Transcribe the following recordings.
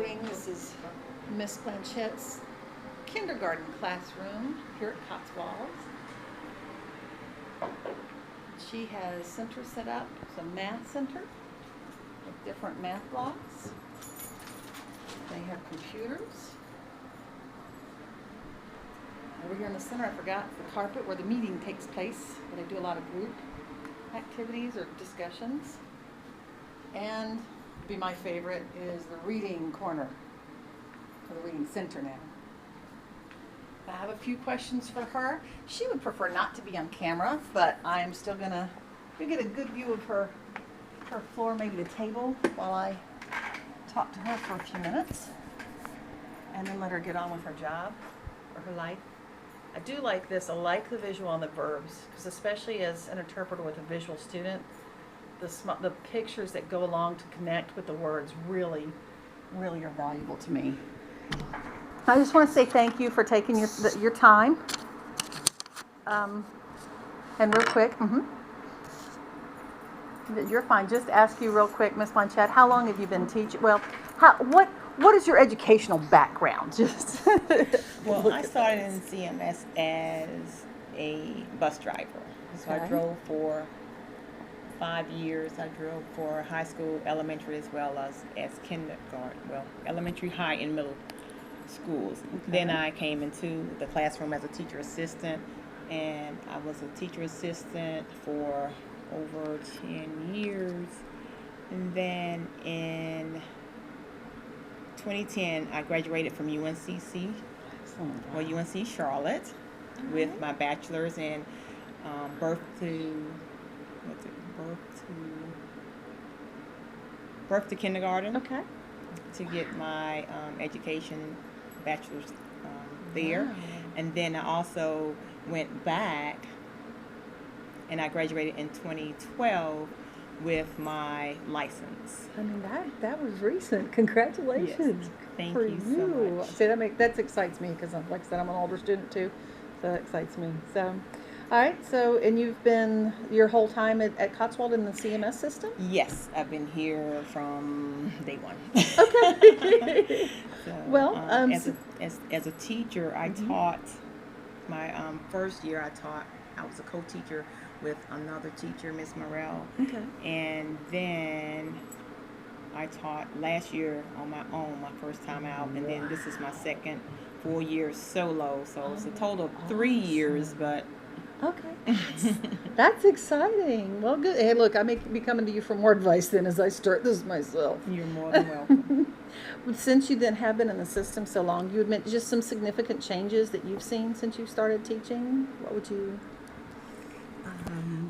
morning. This is Miss Blanchette's kindergarten classroom here at Cotswolds. She has center set up, it's a math center with different math blocks. They have computers. Over here in the center, I forgot the carpet where the meeting takes place, where they do a lot of group activities or discussions. And be my favorite is the reading corner, or the reading center now. I have a few questions for her. She would prefer not to be on camera, but I am still gonna get a good view of her floor, maybe the table, while I talk to her for a few minutes, and then let her get on with her job or her life. I do like this. I like the visual on the verbs, because especially as an interpreter with a visual student, the pictures that go along to connect with the words really are valuable to me. I just want to say thank you for taking your time. And real quick, you're fine. Just ask you real quick, Miss Blanchette, how long have you been teaching? Well, what is your educational background? Just well, I started in CMS as a bus driver. So I drove for 5 years. I drove for high school, elementary, as well as kindergarten. Well, elementary, high, and middle schools. Okay. Then I came into the classroom as a teacher assistant, and I was a teacher assistant for over 10 years. And then in 2010, I graduated from UNCC, UNC Charlotte, with my bachelor's in birth to kindergarten. Okay. To get my education bachelor's there. Wow. And then I also went back and I graduated in 2012 with my license. I mean, that was recent. Congratulations. Yes. Thank you so much. See, that excites me, because like I said, I'm an older student too, so that excites me. So, all right. So, and you've been your whole time at Cotswold in the CMS system? Yes, I've been here from day one. Okay. So, well, as a teacher, I taught my first year. I was a co-teacher with another teacher, Miss Morrell. Okay. And then I taught last year on my own, my first time out, and then this is my second full year solo. So it's a total of 3 years, but. Okay. That's exciting. Well, good. Hey, look, I may be coming to you for more advice then as I start this myself. You're more than welcome. Since you then have been in the system so long, you admit just some significant changes that you've seen since you started teaching? What would you...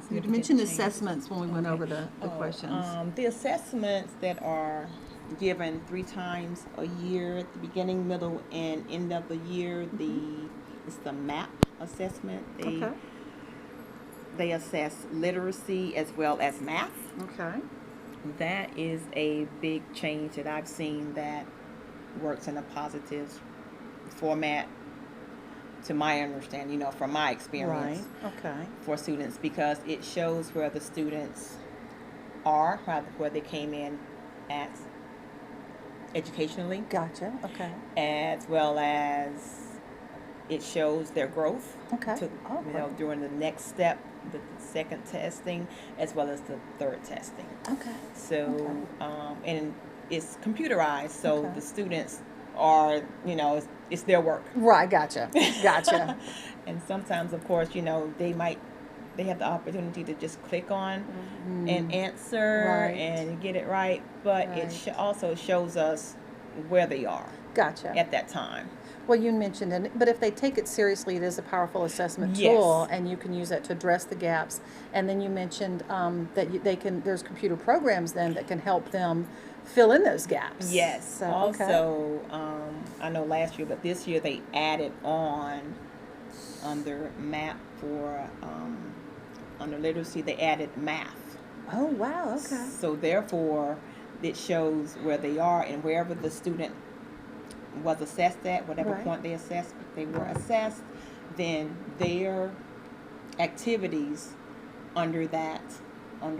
you mentioned assessments when we went over the questions. The assessments that are given 3 times a year at the beginning, middle, and end of the year, it's the MAP assessment. They assess literacy as well as math. Okay. That is a big change that I've seen that works in a positive format, to my understanding, from my experience. Right. Okay. For students, because it shows where the students are, where they came in at educationally. Gotcha. Okay. As well as it shows their growth. Okay. During the next step, the second testing, as well as the third testing. Okay. So, and it's computerized, so the students are, it's their work. Right. Gotcha. And sometimes, of course, they have the opportunity to just click on an answer and get it right, but it also shows us where they are. Gotcha. At that time. Well, you mentioned it, but if they take it seriously, it is a powerful assessment tool, and you can use that to address the gaps. And then you mentioned that there's computer programs then that can help them fill in those gaps. Yes. So, also, I know last year, but this year they added on under MAP for under literacy, they added math. Oh wow! Okay. So therefore, it shows where they are, and wherever the student was assessed at, whatever point they were assessed, then their activities under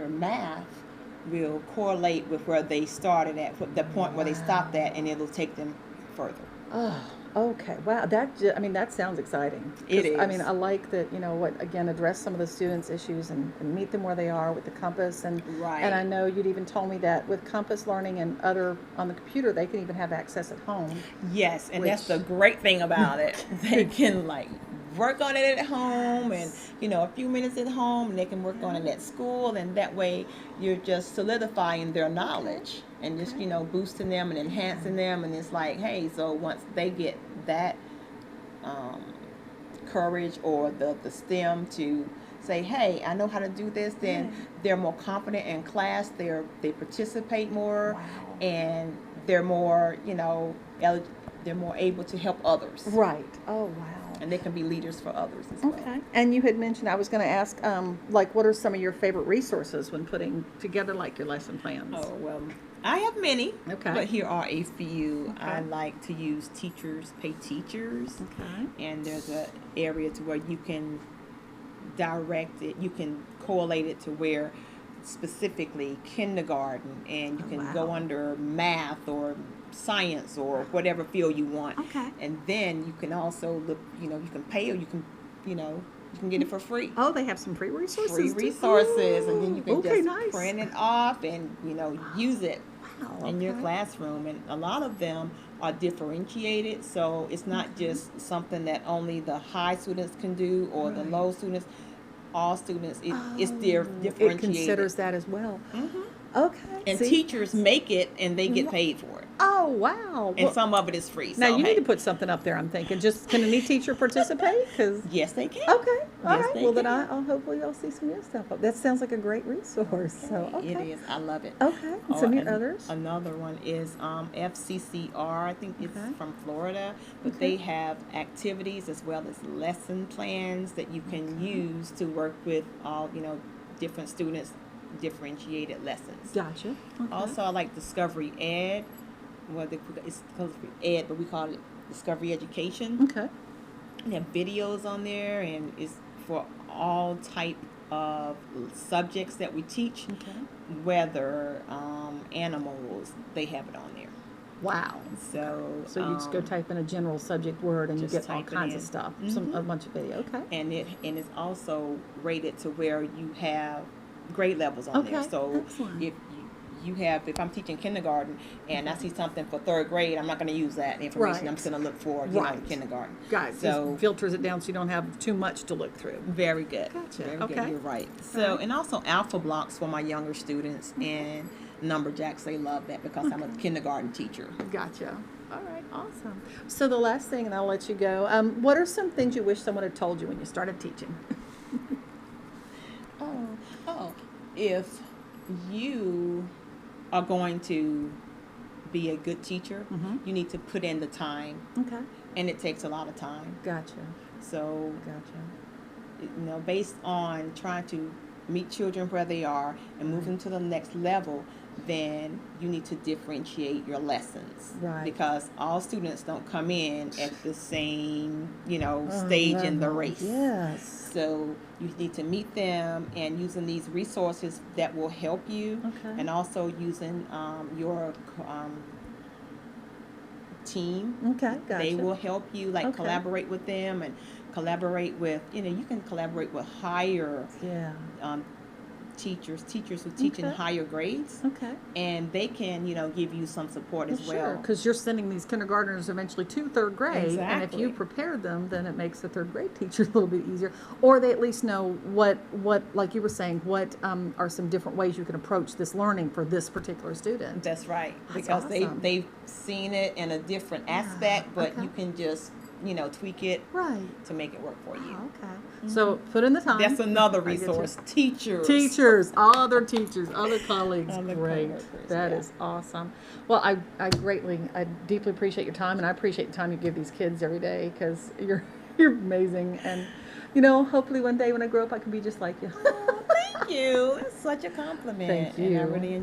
math will correlate with where they started at, the point where they stopped at, and it'll take them further. Oh, okay. Wow. I mean, that sounds exciting. It 'Cause, I is. mean, I like that, again, address some of the students' issues and meet them where they are with the Compass. Right. And I know you'd even told me that with Compass Learning and other on the computer, they can even have access at home. Yes, and that's the Which- great thing about it. They can work on it at home, and a few minutes at home, and they can work on it at school, and that way you're just solidifying their knowledge and just boosting them and enhancing them. And it's like, hey, so once they get that courage or the stem to say, hey, I know how to do this, then they're more confident in class. They participate more. Wow. And they're more they're more able to help others. Right. Oh, wow. And they can be leaders for others as well. Okay. And you had mentioned, I was going to ask, what are some of your favorite resources when putting together your lesson plans? Oh, well, I have many. Okay. But here are a few. Okay. I like to use Teachers Pay Teachers. Okay. And there's an area to where you can direct it, you can correlate it to where specifically kindergarten, and you can go under math or science or whatever field you want. Okay. And then you can also look, you can pay, or you can get it for free. Oh, they have some free resources. Free too? resources, and then you can just nice. print it off and use it Wow, in your okay. classroom. And a lot of them are differentiated, so it's not just something that only the high students can do or the low students. All students, it's differentiated. It considers that as well. Mhm. Okay. And see? teachers make it, and they get paid for it. Oh, wow. And Well, some of it is free. now, so, you hey, need to put something up there, I'm thinking. Just, can any teacher participate? 'Cause yes, they can. okay. All Yes, right. they Well, then can. I'll hopefully you'll see some of your stuff up. That sounds like a great resource. So, okay. It is. I love it. Okay. And Or some of your an- others? Another one is FCCR. I think it's Okay. from Florida, but Okay. they have activities as well as lesson plans that you can use to work with all different students, differentiated lessons. Gotcha. Okay. Also, I like Discovery Ed. Well, it's Discovery Ed, but we call it Discovery Education. Okay. They have videos on there, and it's for all type of subjects that we teach. Okay. Whether animals, they have it on there. Wow. So So you just go type in a general subject word and you just get all type it kinds in. of stuff. Mhm. A bunch of video. Okay. and it's also rated to where you have grade levels on there. Okay, So excellent. if I'm teaching kindergarten and I see something for third grade, I'm not going to use that information. Right. I'm just going to look for Right. kindergarten. Guys, So just filters it down so you don't have too much to look through. very good. Gotcha. Very Okay. good. You're right. So Alright. and also alpha blocks for my younger students and Numberjacks. They love that because I'm a kindergarten teacher. Gotcha. All right, awesome. So the last thing, and I'll let you go. What are some things you wish someone had told you when you started teaching? If you are going to be a good teacher, Mhm. you need to put in the time, Okay. and it takes a lot of time. Gotcha. So, Gotcha. based on trying to meet children where they are and move them to the next level, then you need to differentiate your lessons. Right. Because all students don't come in at the same, stage in the level. race. Yes. So you need to meet them, and using these resources that will help you, Okay. and also using your team. Okay, gotcha. They will help you, Okay. collaborate with them and collaborate with, you can collaborate with higher Yeah. teachers who teach in Okay. higher grades, Okay. and they can, give you some support as Sure, well. because you're sending these kindergartners eventually to third grade, and if you Exactly. prepare them, then it makes the third grade teacher a little bit easier, or they at least know what like you were saying, what are some different ways you can approach this learning for this particular student. That's right, That's because awesome. they've seen it in a different aspect, but okay. you can just, tweak it Right. to make it work for you. Oh, okay. So put in the time. That's another I get you. resource. Teachers. Teachers, other teachers, other colleagues. Other Great. coworkers, That yeah. is awesome. Well, I deeply appreciate your time, and I appreciate the time you give these kids every day, because you're amazing. And, hopefully one day when I grow up, I can be just like you. Thank you. That's such a compliment. Thank And I you. really